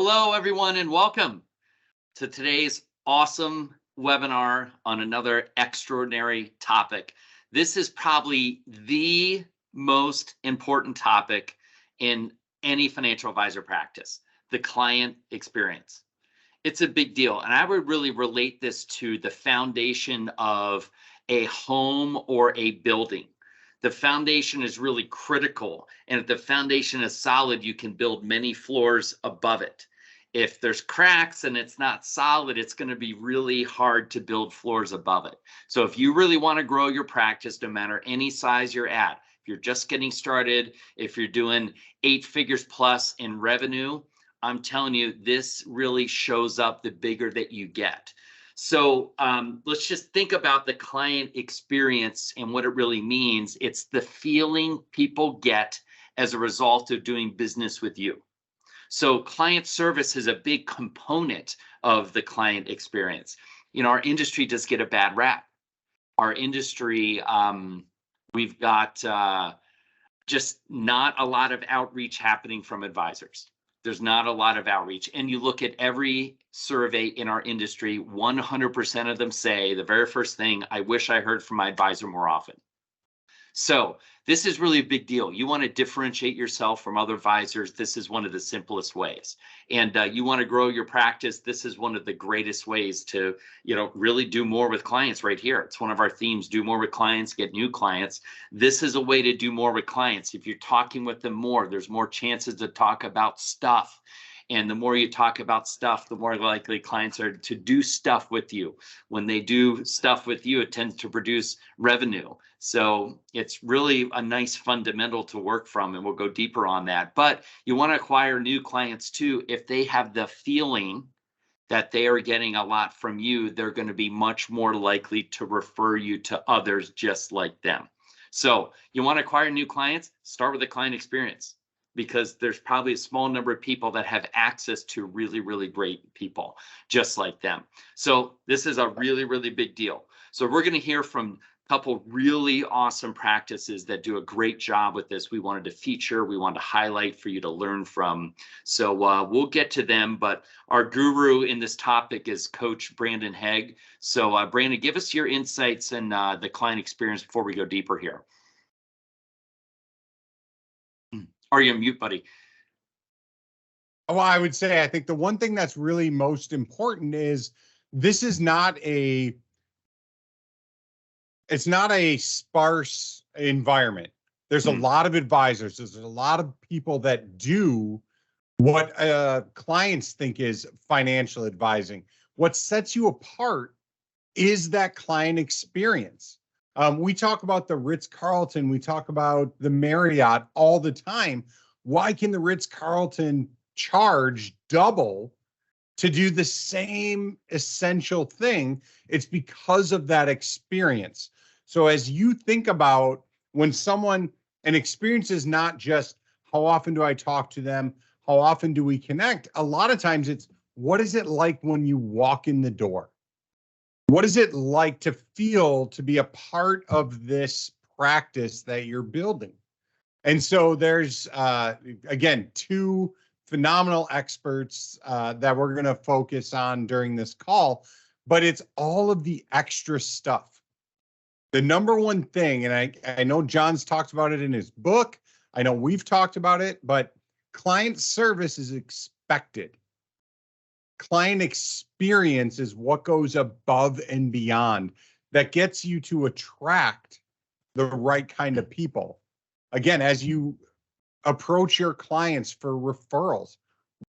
Hello, everyone, and welcome to today's awesome webinar on another extraordinary topic. This is probably the most important topic in any financial advisor practice, the client experience. It's a big deal, and I would really relate this to the foundation of a home or a building. The foundation is really critical, and if the foundation is solid, you can build many floors above it. If there's cracks and it's not solid, it's going to be really hard to build floors above it. So if you really want to grow your practice, no matter any size you're at, if you're just getting started, if you're doing 8 figures plus in revenue, I'm telling you, this really shows up the bigger that you get. So let's just think about the client experience and what it really means. It's the feeling people get as a result of doing business with you. So client service is a big component of the client experience. You know, our industry does get a bad rap. Our industry, we've got just not a lot of outreach happening from advisors. There's not a lot of outreach. And you look at every survey in our industry, 100% of them say the very first thing, I wish I heard from my advisor more often. So this is really a big deal. You want to differentiate yourself from other advisors. This is one of the simplest ways. And you want to grow your practice. This is one of the greatest ways to, really do more with clients right here. It's one of our themes, do more with clients, get new clients. This is a way to do more with clients. If you're talking with them more, there's more chances to talk about stuff. And the more you talk about stuff, the more likely clients are to do stuff with you. When they do stuff with you, it tends to produce revenue. So it's really a nice fundamental to work from, and we'll go deeper on that. But you want to acquire new clients too. If they have the feeling that they are getting a lot from you, they're going to be much more likely to refer you to others just like them. So you want to acquire new clients, start with the client experience, because there's probably a small number of people that have access to really, really great people just like them. So this is a really, really big deal. So we're going to hear from a couple really awesome practices that do a great job with this. We wanted to feature, we wanted to highlight for you to learn from. So we'll get to them, but our guru in this topic is Coach Brandon Haig. So Brandon, give us your insights and the client experience before we go deeper here. Are you on mute, buddy? Well, I would say, I think the one thing that's really most important is this is not it's not a sparse environment. There's a lot of advisors. There's a lot of people that do what clients think is financial advising. What sets you apart is that client experience. We talk about the Ritz-Carlton, we talk about the Marriott all the time. Why can the Ritz-Carlton charge double to do the same essential thing? It's because of that experience. So as you think about when an experience is not just how often do I talk to them, how often do we connect? A lot of times it's what is it like when you walk in the door? What is it like to feel to be a part of this practice that you're building? And so there's, again, 2 phenomenal experts that we're going to focus on during this call, but it's all of the extra stuff. The number one thing, and I know John's talked about it in his book, I know we've talked about it, but client service is expected. Client experience is what goes above and beyond that gets you to attract the right kind of people. Again, as you approach your clients for referrals,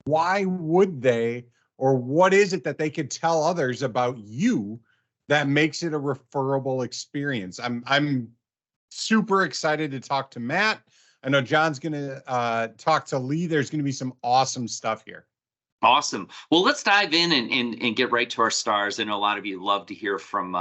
why would they, or what is it that they could tell others about you that makes it a referable experience? I'm super excited to talk to Matt. I know John's going to talk to Lee. There's going to be some awesome stuff here. Awesome. Well, let's dive in and get right to our stars. I know a lot of you love to hear from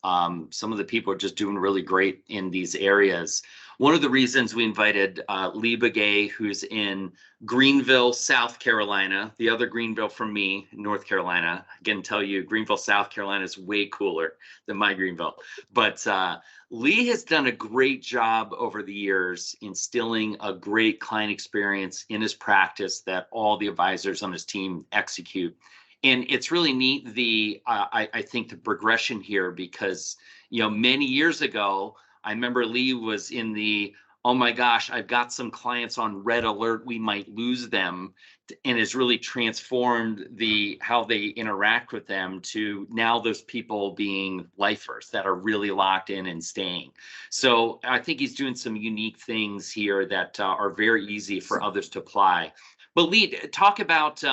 Some of the people are just doing really great in these areas. One of the reasons we invited Lee Begay, who's in Greenville, South Carolina, the other Greenville from me, North Carolina. I can tell you, Greenville, South Carolina is way cooler than my Greenville. But Lee has done a great job over the years instilling a great client experience in his practice that all the advisors on his team execute. And it's really neat, I think the progression here, because, many years ago, I remember Lee was in the, oh my gosh, I've got some clients on red alert, we might lose them, and has really transformed how they interact with them to now those people being lifers that are really locked in and staying. So I think he's doing some unique things here that are very easy for others to apply. But Lee, talk about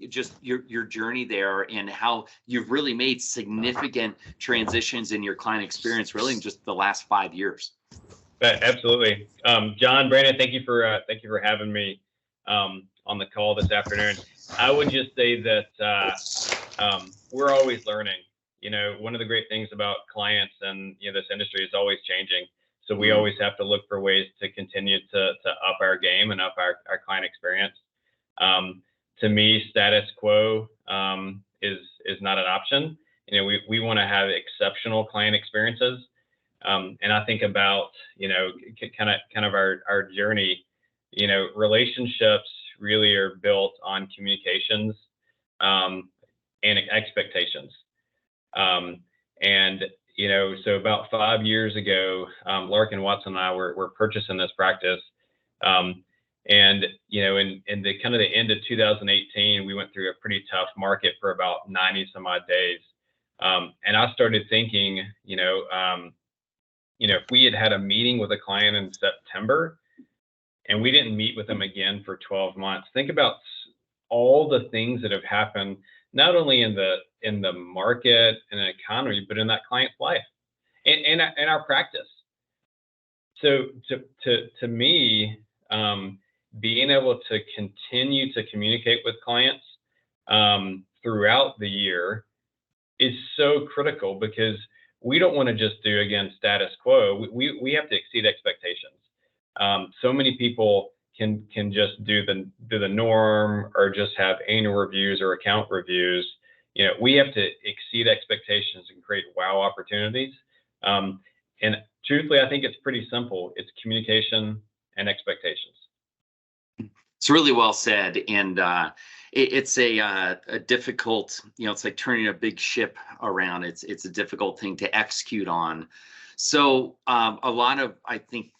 just your journey there and how you've really made significant transitions in your client experience, really in just the last 5 years. Absolutely, John, Brandon, thank you for having me on the call this afternoon. I would just say that we're always learning. One of the great things about clients and this industry is always changing. So we always have to look for ways to continue to up our game and up our client experience. To me, status quo is not an option. We want to have exceptional client experiences. And I think about, kind of our journey, relationships really are built on communications and expectations. So about 5 years ago, Larkin Watson and I were purchasing this practice. In the kind of the end of 2018, we went through a pretty tough market for about 90 some odd days. And I started thinking, if we had a meeting with a client in September and we didn't meet with them again for 12 months, think about all the things that have happened, not only in the market and the economy, but in that client's life and our practice. So to me, being able to continue to communicate with clients throughout the year is so critical, because we don't want to just do, again, status quo. We have to exceed expectations. So many people can just do the norm or just have annual reviews or account reviews. We have to exceed expectations and create wow opportunities. And truthfully, I think it's pretty simple. It's communication and expectations. It's really well said, and it's a difficult, it's like turning a big ship around. It's a difficult thing to execute on. So a lot of, I think,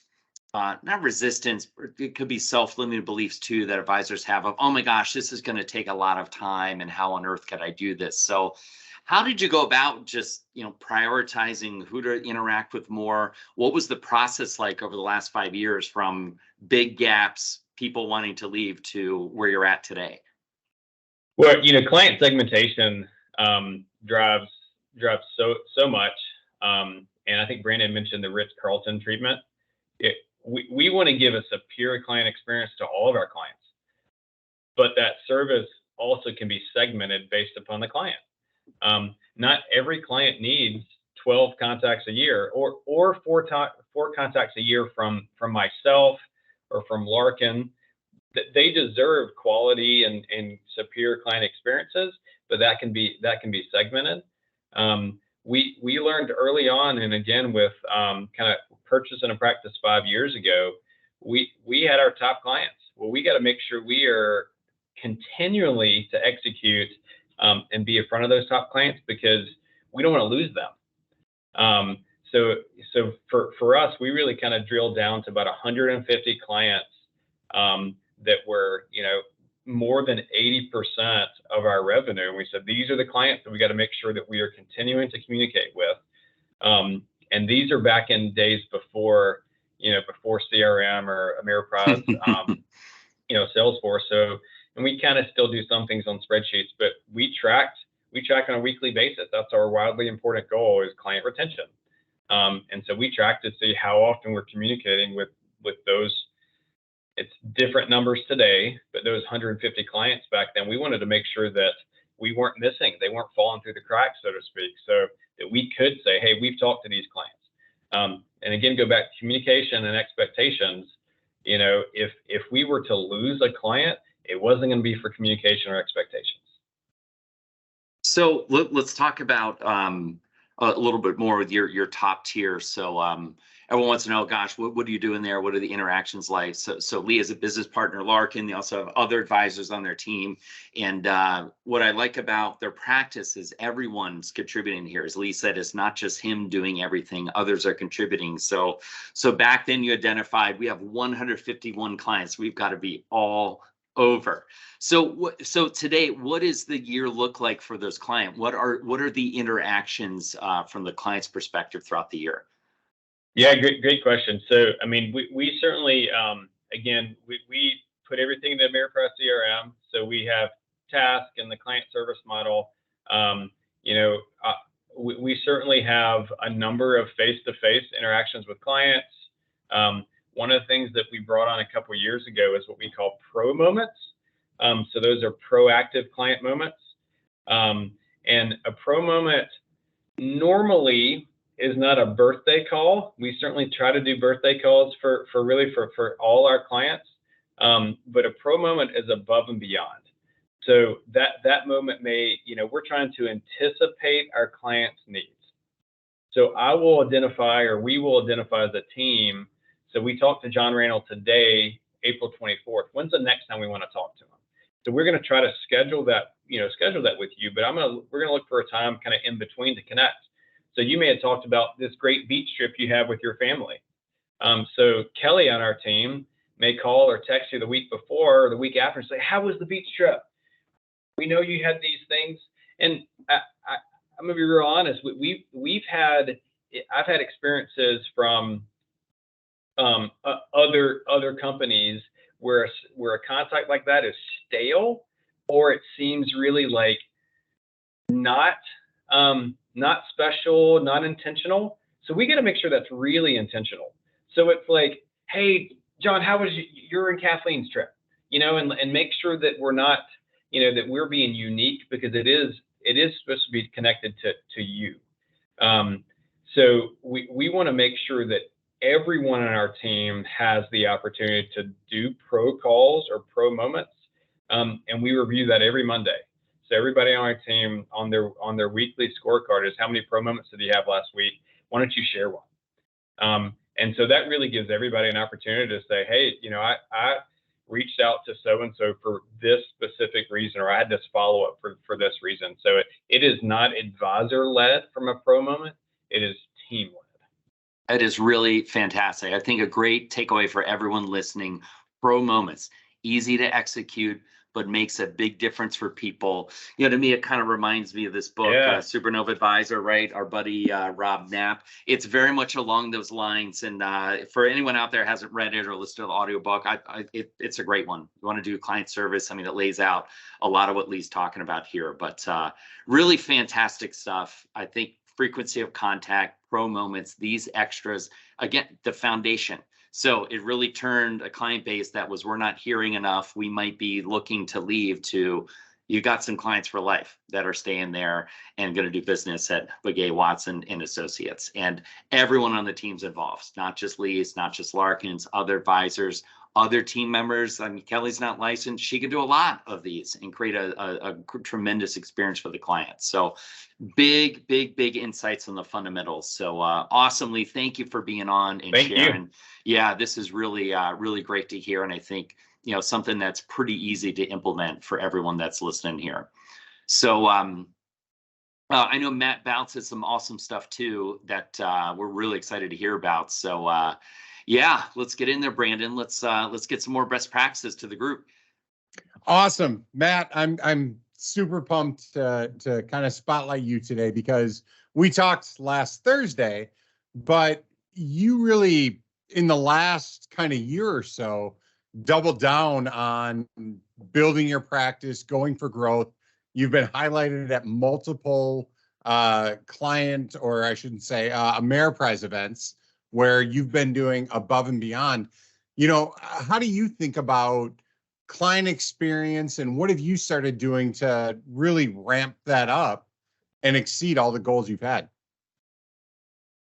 not resistance, it could be self-limiting beliefs too that advisors have of, oh my gosh, this is going to take a lot of time, and how on earth could I do this? So how did you go about just, prioritizing who to interact with more? What was the process like over the last 5 years, from big gaps, people wanting to leave, to where you're at today? Well, client segmentation drives so much. And I think Brandon mentioned the Ritz-Carlton treatment. We want to give a superior client experience to all of our clients, but that service also can be segmented based upon the client. Not every client needs 12 contacts a year or four contacts a year from myself or from Larkin. They deserve quality and superior client experiences, but that can be segmented. We learned early on, and again with kind of purchasing a practice 5 years ago, we had our top clients. Well, we got to make sure we are continually to execute and be in front of those top clients, because we don't want to lose them. So for us, we really kind of drilled down to about 150 clients that were, more than 80% of our revenue. And we said, these are the clients that we got to make sure that we are continuing to communicate with. And these are back in days before CRM or Ameriprise, Salesforce. So, and we kind of still do some things on spreadsheets, but we track on a weekly basis. That's our wildly important goal, is client retention. And so we track to see how often we're communicating with those. It's different numbers today, but those 150 clients back then, we wanted to make sure that we weren't missing, they weren't falling through the cracks, so to speak, so that we could say, hey, we've talked to these clients. And again, go back to communication and expectations. You know, if we were to lose a client, it wasn't going to be for communication or expectations. So let's talk about a little bit more with your top tier. So everyone wants to know, gosh, what are you doing there? What are the interactions like? So Lee is a business partner, Larkin. They also have other advisors on their team. And what I like about their practice is everyone's contributing here. As Lee said, it's not just him doing everything, others are contributing. So back then you identified we have 151 clients. We've got to be all over. So today, what does the year look like for those clients? What are the interactions from the client's perspective throughout the year? Yeah, great question. So, I mean, we certainly, again, we put everything into Ameriprise CRM. So we have task and the client service model. You know, we certainly have a number of face-to-face interactions with clients. One of the things that we brought on a couple of years ago is what we call pro moments. So those are proactive client moments. And a pro moment normally is not a birthday call. We certainly try to do birthday calls for all our clients. But a pro moment is above and beyond. So that moment may, you know, we're trying to anticipate our clients' needs. So we will identify as a team. So we talked to John Randall today, April 24th. When's the next time we want to talk to him? So we're going to try to schedule that with you, but we're going to look for a time kind of in between to connect. So you may have talked about this great beach trip you have with your family. So Kelly on our team may call or text you the week before or the week after and say, how was the beach trip? We know you had these things. And I'm going to be real honest. I've had experiences from other companies where a contact like that is stale, or it seems really like not special, not intentional. So we got to make sure that's really intentional. So it's like, hey, John, how was your and Kathleen's trip? You know, and make sure that we're not, you know, that we're being unique, because it is supposed to be connected to you. So we want to make sure that everyone on our team has the opportunity to do pro calls or pro moments. And we review that every Monday. So everybody on our team on their weekly scorecard is, how many pro moments did you have last week? Why don't you share one? And so that really gives everybody an opportunity to say, hey, you know, I reached out to so-and-so for this specific reason, or I had this follow-up for this reason. So it is not advisor-led from a pro moment. It is team-led. That is really fantastic. I think a great takeaway for everyone listening: pro moments, easy to execute, but makes a big difference for people. You know, to me, it kind of reminds me of this book, Supernova Advisor, right? Our buddy, Rob Knapp. It's very much along those lines. And for anyone out there who hasn't read it or listened to the audiobook, it's a great one. You want to do client service. I mean, it lays out a lot of what Lee's talking about here, but really fantastic stuff. I think frequency of contact, pro moments, these extras, again, the foundation. So it really turned a client base that was, we're not hearing enough, we might be looking to leave, to, you got some clients for life that are staying there and going to do business at Begay, Watson and Associates. And everyone on the team's involved, not just Lee's, not just Larkin's, other advisors, other team members. I mean, Kelly's not licensed. She can do a lot of these and create a tremendous experience for the client. So big insights on the fundamentals. So awesomely, thank you for being on and sharing. Yeah, this is really, really great to hear. And I think, you know, something that's pretty easy to implement for everyone that's listening here. So I know Matt Bounce has some awesome stuff too that we're really excited to hear about. So yeah, let's get in there, Brandon. Let's get some more best practices to the group. Awesome, Matt. I'm super pumped to kind of spotlight you today, because we talked last Thursday, but you really, in the last kind of year or so, doubled down on building your practice, going for growth. You've been highlighted at multiple client, or I shouldn't say Ameriprise events, where you've been doing above and beyond. You know, how do you think about client experience, and what have you started doing to really ramp that up and exceed all the goals you've had?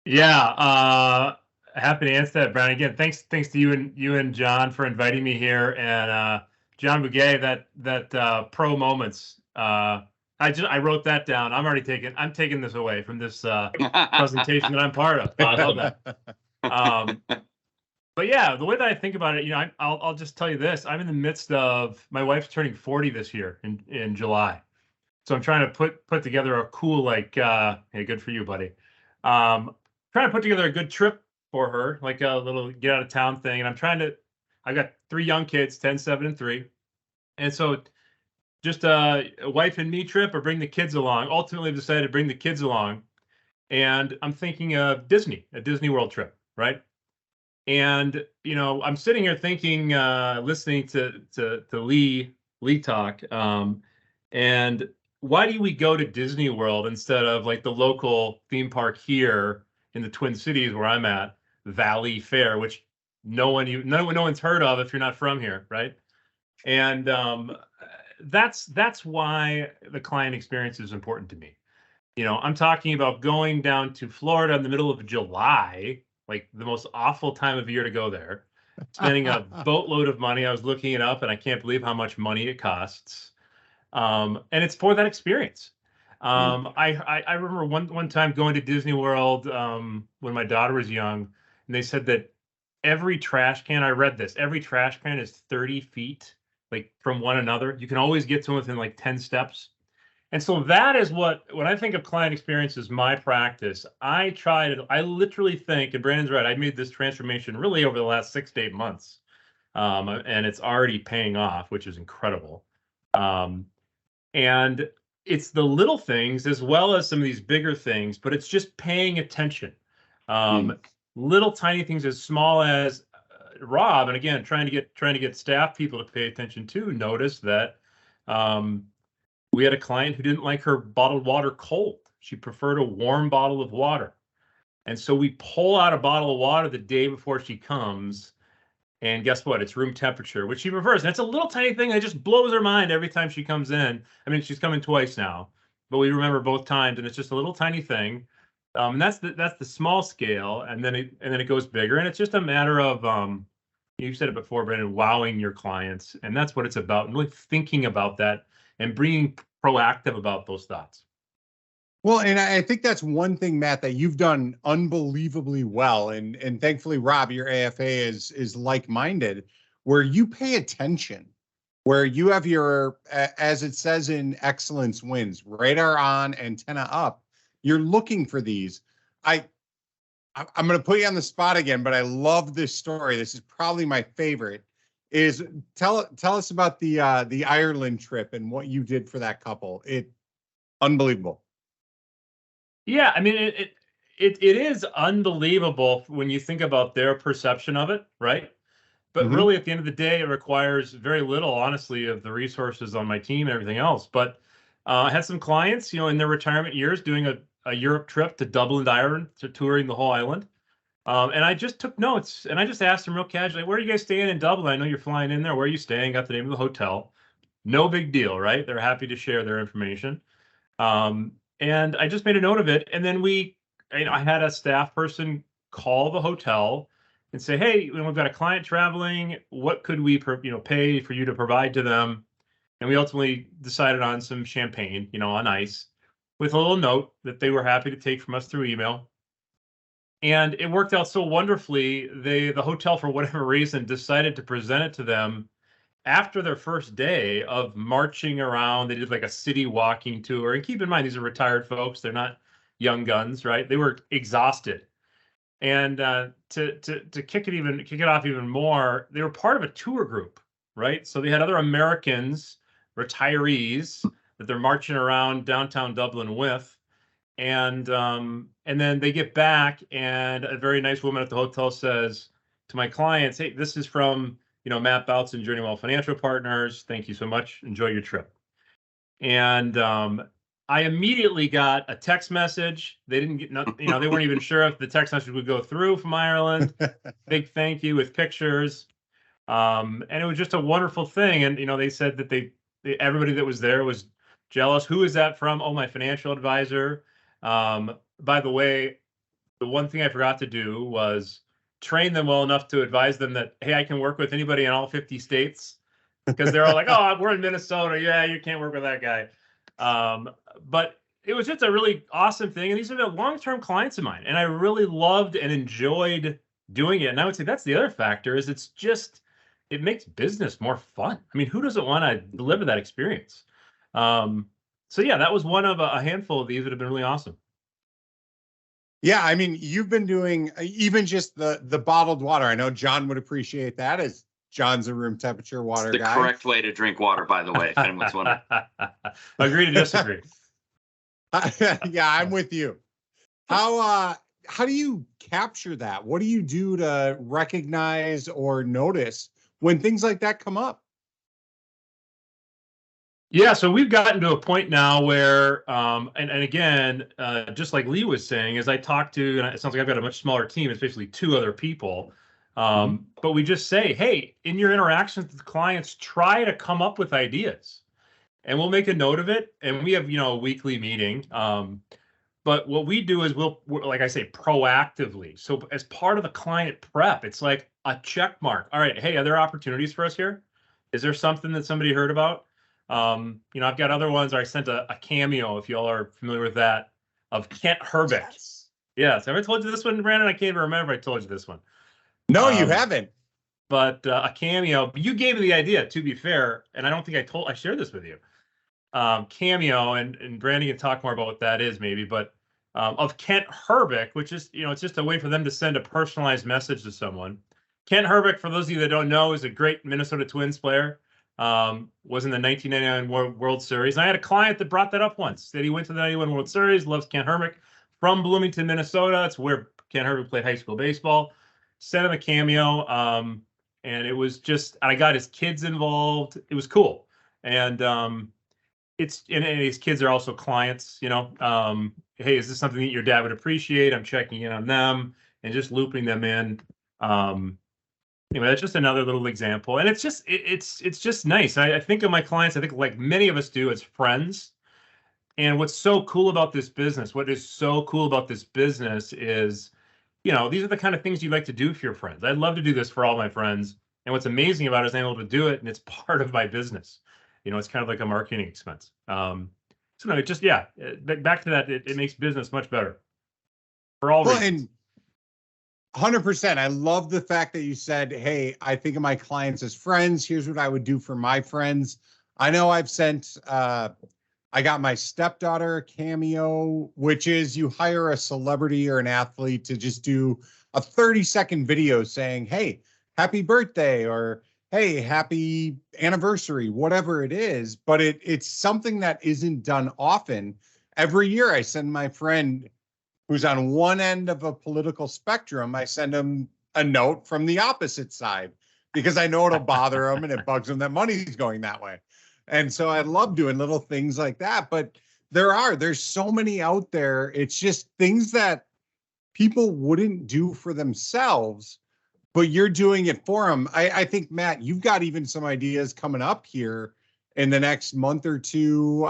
Yeah, happy to answer that, Brian. Again, thanks to you and John for inviting me here, and John Bouguet, that pro moments. I wrote that down. I'm taking this away from this presentation that I'm part of. I love that. But yeah, the way that I think about it, I'll just tell you this. I'm in the midst of, my wife's turning 40 this year in July. So I'm trying to put together a cool, hey, good for you, buddy. Trying to put together a good trip for her, like a little get out of town thing. And I've got 3 young kids, 10, 7, and 3. And so just a wife and me trip, or bring the kids along. Ultimately, I've decided to bring the kids along. And I'm thinking of a Disney World trip, right? And, I'm sitting here thinking, listening to Lee talk, and why do we go to Disney World instead of like the local theme park here in the Twin Cities where I'm at, Valley Fair, which no one's heard of if you're not from here, right? And that's why the client experience is important to me. I'm talking about going down to Florida in the middle of July, like the most awful time of year to go there, spending a boatload of money. I was looking it up, and I can't believe how much money it costs. And it's for that experience. I remember one time going to Disney World when my daughter was young, and they said that every trash can, I read this, every trash can is 30 feet like from one another. You can always get to them within like 10 steps. And so that is when I think of client experience as my practice, I literally think, and Brandon's right, I made this transformation really over the last 6 to 8 months. And it's already paying off, which is incredible. And it's the little things as well as some of these bigger things, but it's just paying attention. Little tiny things as small as Rob, and again, trying to get staff people to pay attention to, notice that we had a client who didn't like her bottled water cold. She preferred a warm bottle of water. And so we pull out a bottle of water the day before she comes, and guess what? It's room temperature, which she prefers. And it's a little tiny thing that just blows her mind every time she comes in. I mean, she's coming twice now, but we remember both times, and it's just a little tiny thing. And that's the small scale, and then it goes bigger, and it's just a matter of you said it before, Brandon, wowing your clients, and that's what it's about. And really thinking about that and being proactive about those thoughts. Well, and I think that's one thing, Matt, that you've done unbelievably well. And thankfully, Rob, your AFA is like-minded, where you pay attention, where you have your, as it says in Excellence Wins, radar on, antenna up. You're looking for these. I'm going to put you on the spot again, but I love this story. This is probably my favorite. Tell us about the Ireland trip and what you did for that couple. Unbelievable. Yeah, I mean, it is unbelievable when you think about their perception of it, right? But really, at the end of the day, it requires very little, honestly, of the resources on my team and everything else. But I had some clients, in their retirement years doing a Europe trip to Dublin, Ireland, to touring the whole island. And I just took notes, and I just asked them real casually, where are you guys staying in Dublin? I know you're flying in there. Where are you staying? Got the name of the hotel. No big deal, right? They're happy to share their information. And I just made a note of it. And then I had a staff person call the hotel and say, hey, we've got a client traveling. What could we, pay for you to provide to them? And we ultimately decided on some champagne, on ice, with a little note that they were happy to take from us through email. And it worked out so wonderfully. The hotel, for whatever reason, decided to present it to them after their first day of marching around. They did like a city walking tour. And keep in mind, these are retired folks. They're not young guns, right? They were exhausted. And to kick it off even more, they were part of a tour group, right? So they had other Americans, retirees, that they're marching around downtown Dublin with. And then they get back, and a very nice woman at the hotel says to my clients, hey, this is from, Matt Bouts and Journeywell Financial Partners. Thank you so much. Enjoy your trip. And I immediately got a text message. They didn't get, they weren't even sure if the text message would go through from Ireland. Big thank you with pictures. And it was just a wonderful thing. And, they said that everybody that was there was jealous. Who is that from? Oh, my financial advisor. By the way, the one thing I forgot to do was train them well enough to advise them that, hey, I can work with anybody in all 50 states, because they're all like, oh, we're in Minnesota. Yeah, you can't work with that guy. But it was just a really awesome thing. And these are the long-term clients of mine. And I really loved and enjoyed doing it. And I would say that's the other factor, is it makes business more fun. I mean, who doesn't want to deliver that experience? So yeah, that was one of a handful of these that have been really awesome. Yeah, I mean, you've been doing even just the bottled water. I know John would appreciate that, as John's a room temperature water It's the guy. correct way to drink water, by the way, if anyone's wondering. Agree to disagree. Yeah, I'm with you. How do you capture that? What do you do to recognize or notice when things like that come up? Yeah, so we've gotten to a point now where, and again, just like Lee was saying, as I talk to, and it sounds like I've got a much smaller team, it's basically 2 other people. But we just say, hey, in your interactions with clients, try to come up with ideas, and we'll make a note of it. And we have, a weekly meeting. But what we do is we're, like I say, proactively. So as part of the client prep, it's like a check mark. All right, hey, are there opportunities for us here? Is there something that somebody heard about? I've got other ones where I sent a cameo, if y'all are familiar with that, of Kent Herbeck. Yes. Have I told you this one, Brandon? I can't even remember if I told you this one. No, you haven't. But a cameo. You gave me the idea, to be fair, and I don't think I shared this with you. Cameo, and Brandon can talk more about what that is, maybe, but of Kent Herbeck, which is, it's just a way for them to send a personalized message to someone. Kent Herbeck, for those of you that don't know, is a great Minnesota Twins player. Was in the 1999 World Series. And I had a client that brought that up once, that he went to the 91 World Series, loves Kent Herbeck, from Bloomington, Minnesota. That's where Kent Herbeck played high school baseball. Sent him a cameo, and it was just, I got his kids involved. It was cool. And and his kids are also clients, hey, is this something that your dad would appreciate? I'm checking in on them and just looping them in. Anyway, that's just another little example. And it's just nice. I think of my clients, I think like many of us do, as friends. And what's so cool about this business, is, these are the kind of things you like to do for your friends. I'd love to do this for all my friends. And what's amazing about it is I'm able to do it, and it's part of my business. It's kind of like a marketing expense. So no, it just, back to that, it makes business much better for all reasons. 100%. I love the fact that you said, hey, I think of my clients as friends. Here's what I would do for my friends. I know I've sent, I got my stepdaughter a cameo, which is you hire a celebrity or an athlete to just do a 30-second video saying, hey, happy birthday, or hey, happy anniversary, whatever it is. But it's something that isn't done often. Every year I send my friend who's on one end of a political spectrum, I send him a note from the opposite side, because I know it'll bother him and it bugs him that money's going that way. And so I love doing little things like that. But there's so many out there. It's just things that people wouldn't do for themselves, but you're doing it for them. I think, Matt, you've got even some ideas coming up here in the next month or two.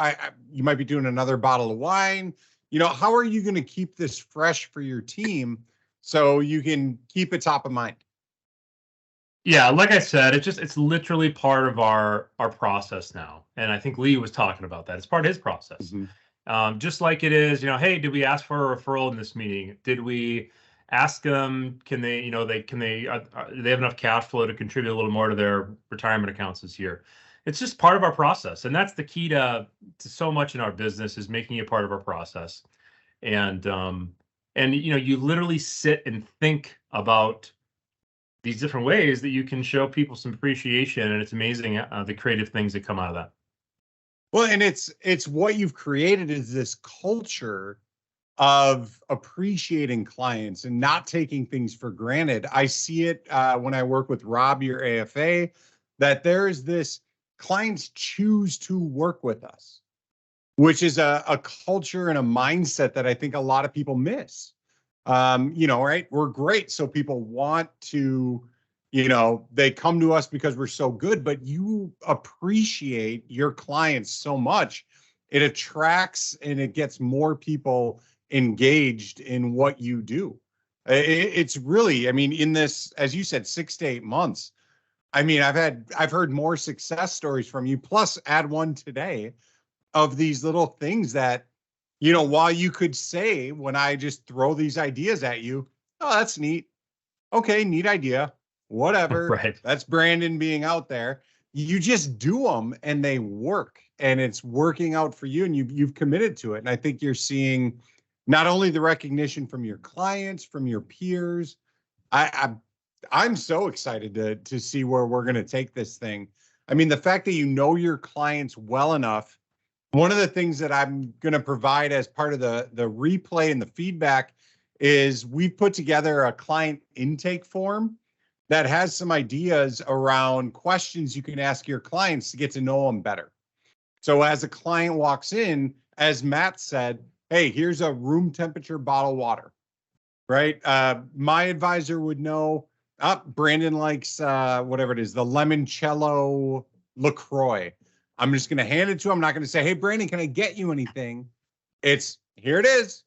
You might be doing another bottle of wine. How are you going to keep this fresh for your team so you can keep it top of mind? Yeah, like I said, it's literally part of our process now. And I think Lee was talking about that. It's part of his process. Mm-hmm. Just like it is, hey, did we ask for a referral in this meeting? Did we ask them, can they have enough cash flow to contribute a little more to their retirement accounts this year? It's just part of our process. And that's the key to so much in our business, is making it part of our process. And you literally sit and think about these different ways that you can show people some appreciation. And it's amazing the creative things that come out of that. Well, and it's what you've created is this culture of appreciating clients and not taking things for granted. I see it when I work with Rob, your AFA, that there is this clients choose to work with us, which is a culture and a mindset that I think a lot of people miss. Right? We're great. So people want to, they come to us because we're so good, but you appreciate your clients so much. It attracts and it gets more people engaged in what you do. It's really, I mean, in this, as you said, 6 to 8 months, I mean, I've heard more success stories from you, plus add one today of these little things that, while you could say, when I just throw these ideas at you, oh, that's neat. Okay, neat idea. Whatever. Right. That's Brandon being out there. You just do them and they work, and it's working out for you, and you've committed to it. And I think you're seeing not only the recognition from your clients, from your peers. I'm so excited to see where we're going to take this thing. I mean, the fact that you know your clients well enough. One of the things that I'm going to provide as part of the replay and the feedback is we've put together a client intake form that has some ideas around questions you can ask your clients to get to know them better. So as a client walks in, as Matt said, hey, here's a room temperature bottled water, right? My advisor would know, Brandon likes whatever it is, the limoncello LaCroix. I'm just going to hand it to him. I'm not going to say, hey, Brandon, can I get you anything? It's, here it is.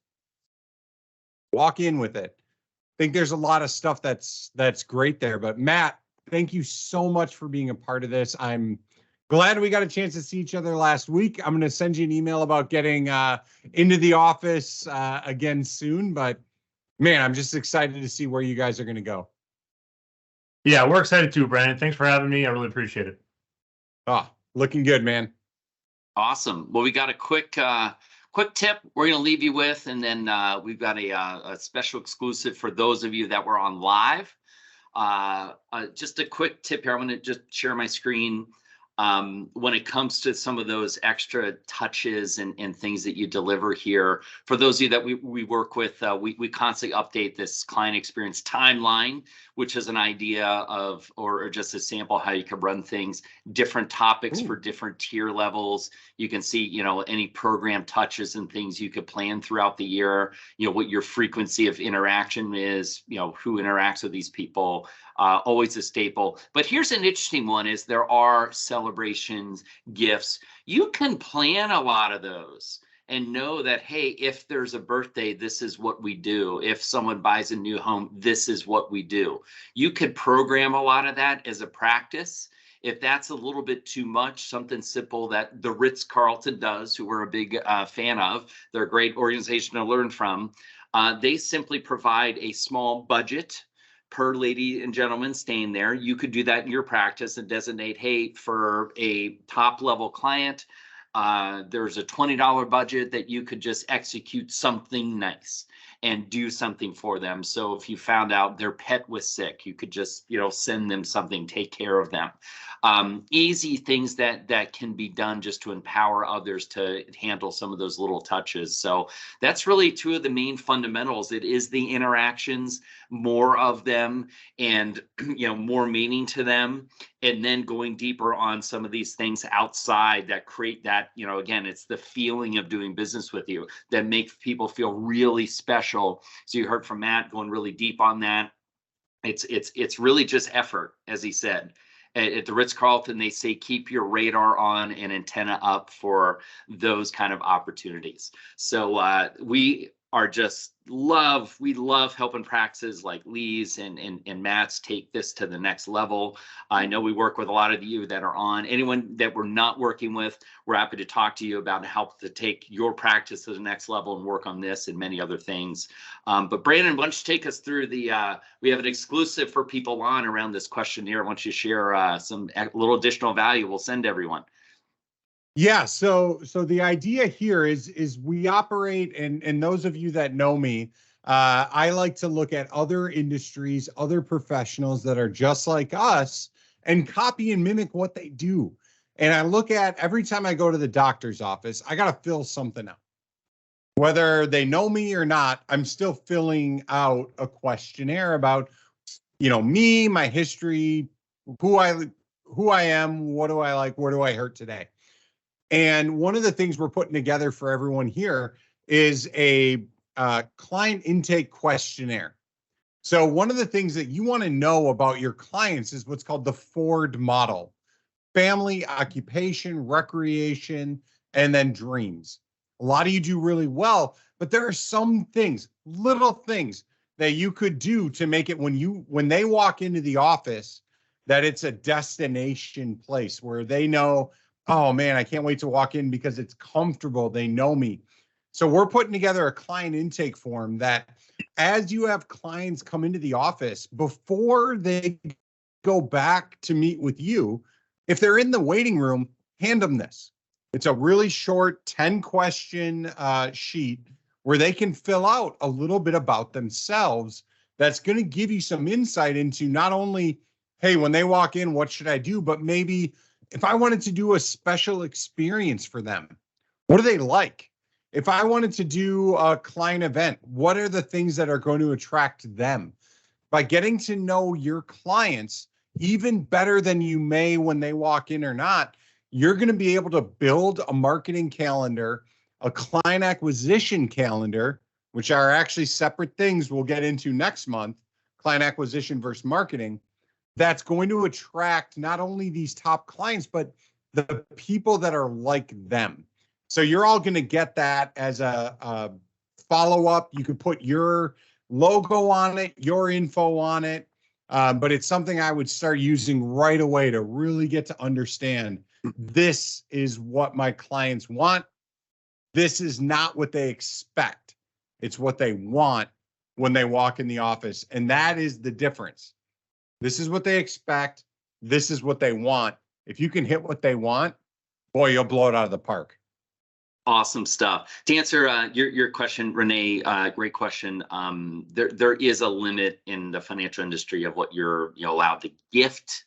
Walk in with it. I think there's a lot of stuff that's great there. But Matt, thank you so much for being a part of this. I'm glad we got a chance to see each other last week. I'm going to send you an email about getting into the office again soon. But man, I'm just excited to see where you guys are going to go. Yeah, we're excited too, Brandon. Thanks for having me. I really appreciate it. Looking good, man. Awesome. Well, we got a quick tip we're going to leave you with, and then we've got a special exclusive for those of you that were on live. Just a quick tip here. I'm going to just share my screen. When it comes to some of those extra touches and things that you deliver here, for those of you that we work with, we constantly update this client experience timeline, which is an idea of, or just a sample how you can run things, different topics for different tier levels. You can see, any program touches and things you could plan throughout the year, what your frequency of interaction is, who interacts with these people. Always a staple. But here's an interesting one: is there are celebrations, gifts. You can plan a lot of those and know that, hey, if there's a birthday, this is what we do. If someone buys a new home, this is what we do. You could program a lot of that as a practice. If that's a little bit too much, something simple that the Ritz-Carlton does, who we're a big fan of, they're a great organization to learn from. They simply provide a small budget per lady and gentleman staying there. You could do that in your practice and designate, hey, for a top level client, there's a $20 budget that you could just execute something nice and do something for them. So if you found out their pet was sick, you could just, send them something, take care of them. Easy things that can be done just to empower others to handle some of those little touches. So that's really two of the main fundamentals. It is the interactions, more of them, and more meaning to them, and then going deeper on some of these things outside that create that, again, it's the feeling of doing business with you that makes people feel really special. So you heard from Matt going really deep on that. It's really just effort, as he said. At the Ritz-Carlton, they say keep your radar on and antenna up for those kind of opportunities. So we love helping practices like Lee's and Matt's take this to the next level. I know we work with a lot of you that are on. Anyone that we're not working with, we're happy to talk to you about how to take your practice to the next level and work on this and many other things. But Brandon, why don't you take us through we have an exclusive for people on around this questionnaire. Why don't you share some little additional value we'll send everyone? Yeah, so the idea here is we operate, and those of you that know me, I like to look at other industries, other professionals that are just like us, and copy and mimic what they do. And I look at every time I go to the doctor's office, I got to fill something out. Whether they know me or not, I'm still filling out a questionnaire about, me, my history, who I am, what do I like, where do I hurt today? And one of the things we're putting together for everyone here is a client intake questionnaire. So one of the things that you want to know about your clients is what's called the Ford model: family, occupation, recreation, and then dreams. A lot of you do really well, but there are some things, little things that you could do to make it when they walk into the office, that it's a destination place where they know, oh man, I can't wait to walk in because it's comfortable. They know me. So we're putting together a client intake form that as you have clients come into the office, before they go back to meet with you, if they're in the waiting room, hand them this. It's a really short 10-question sheet where they can fill out a little bit about themselves. That's going to give you some insight into not only, hey, when they walk in, what should I do? But maybe if I wanted to do a special experience for them, what do they like? If I wanted to do a client event, what are the things that are going to attract them? By getting to know your clients even better than you may when they walk in or not, you're going to be able to build a marketing calendar, a client acquisition calendar, which are actually separate things we'll get into next month, client acquisition versus marketing, that's going to attract not only these top clients, but the people that are like them. So you're all going to get that as a follow-up. You could put your logo on it, your info on it, but it's something I would start using right away to really get to understand this is what my clients want. This is not what they expect. It's what they want when they walk in the office. And that is the difference. This is what they expect. This is what they want. If you can hit what they want, boy, you'll blow it out of the park. Awesome stuff. To answer your question, Renee, great question. There is a limit in the financial industry of what you're allowed to gift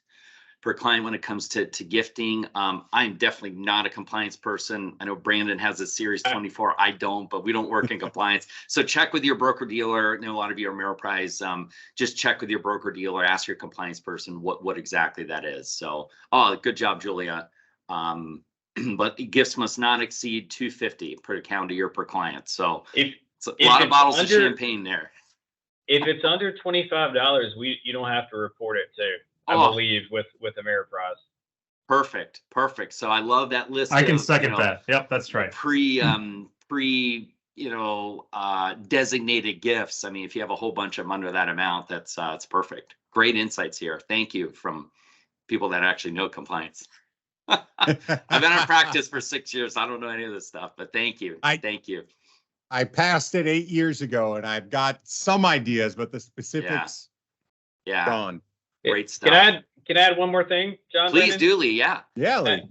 per client when it comes to gifting. I'm definitely not a compliance person. I know Brandon has a Series 24. I don't, but we don't work in compliance. So check with your broker dealer. I know a lot of you are Ameriprise. Just check with your broker dealer. Ask your compliance person what exactly that is. So, good job, Julia. But gifts must not exceed $250 per calendar year per client. So it's a lot of bottles of champagne there. If it's under $25, you don't have to report it too. I believe with Ameriprise. Perfect. So I love that list. I can second that. Yep, that's right. Designated gifts. I mean, if you have a whole bunch of them under that amount, that's it's perfect. Great insights here. Thank you from people that actually know compliance. I've been in practice for 6 years. I don't know any of this stuff, but thank you. Thank you. I passed it 8 years ago, and I've got some ideas, but the specifics, gone. Great stuff. Can I add one more thing, John? Please do, Lee. Yeah, Lee.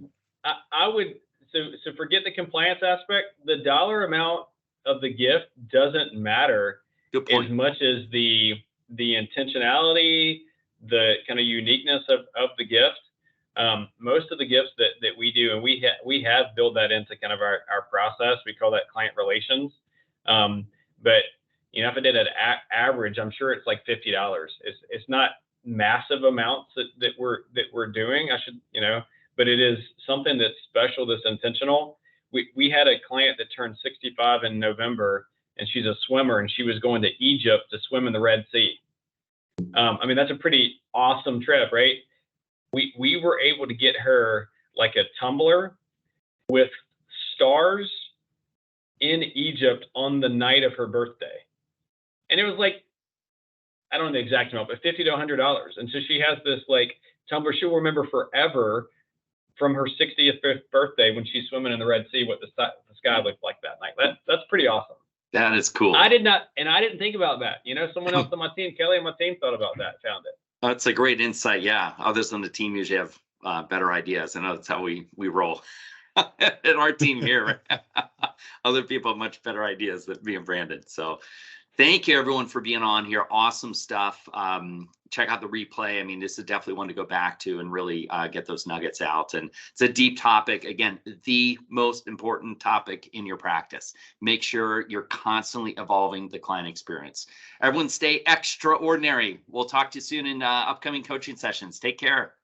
I would so forget the compliance aspect. The dollar amount of the gift doesn't matter as much as the intentionality, the kind of uniqueness of the gift. Most of the gifts that we do, and we have built that into kind of our process. We call that client relations. But if I did an average, I'm sure it's like $50. It's not massive amounts that we're doing. But it is something that's special, that's intentional. We had a client that turned 65 in November, and she's a swimmer, and she was going to Egypt to swim in the Red Sea. I mean, that's a pretty awesome trip, right? We were able to get her like a tumbler with stars in Egypt on the night of her birthday. And it was like, I don't know the exact amount, but $50 to $100. And so she has this like tumbler she'll remember forever from her 60th birthday when she's swimming in the Red Sea, what the sky looked like that night. That's pretty awesome. That is cool. I didn't think about that. Someone else on my team, Kelly on my team, thought about that, found it. That's a great insight. Yeah. Others on the team usually have better ideas. I know that's how we roll in our team here. Other people have much better ideas than me and Brandon. So thank you everyone for being on here. Awesome stuff. Check out the replay. I mean, this is definitely one to go back to and really get those nuggets out. And it's a deep topic. Again, the most important topic in your practice. Make sure you're constantly evolving the client experience. Everyone stay extraordinary. We'll talk to you soon in upcoming coaching sessions. Take care.